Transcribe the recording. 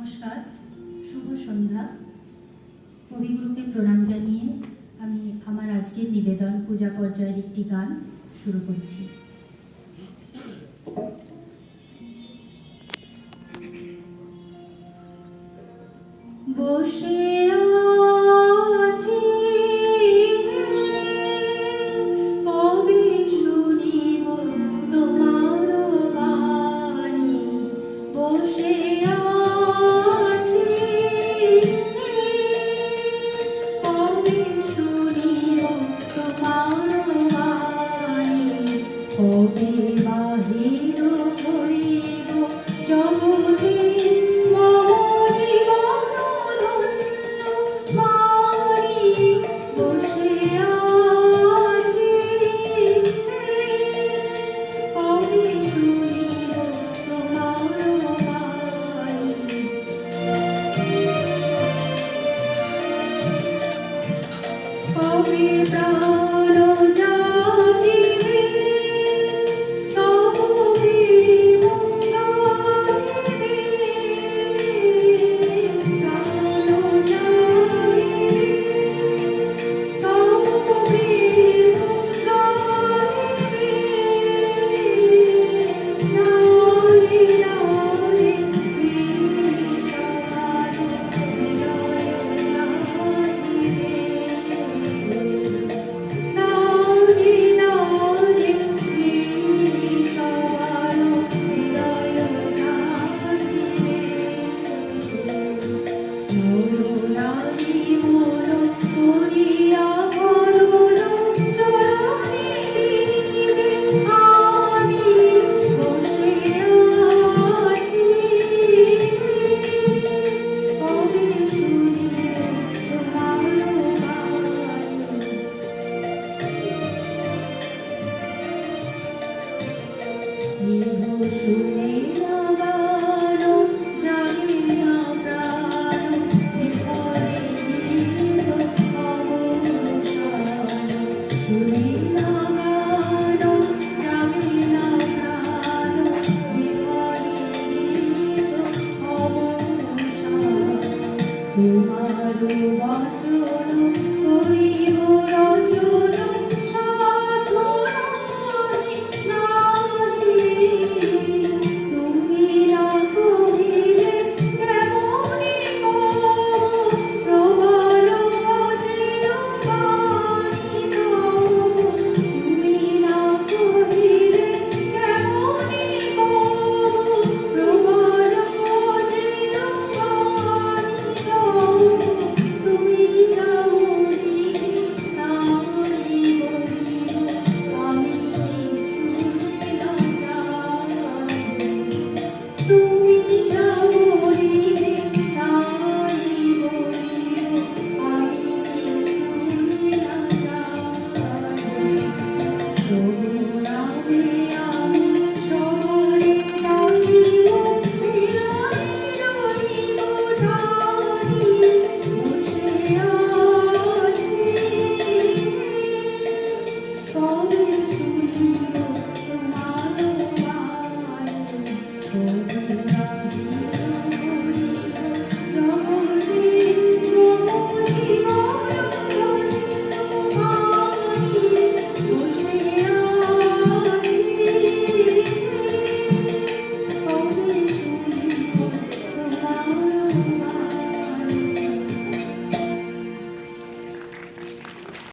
নমস্কার, শুভ সন্ধ্যা। কবিগুরুকে প্রণাম জানিয়ে আমি আমার আজকের নিবেদন পূজা পর্যায়ের একটি গান শুরু করছি। বসে আছি কবে শুনিব তোমার বাণী, বসে আছি কবে শুনিব তোমার বাণী, কবে বাহির হইব জগতে শুনে না গান জানি না প্রাণ বিফলে অবসান, শুনে না গান জানি না প্রাণ বিফলে অবসান, তোমার বচন করিব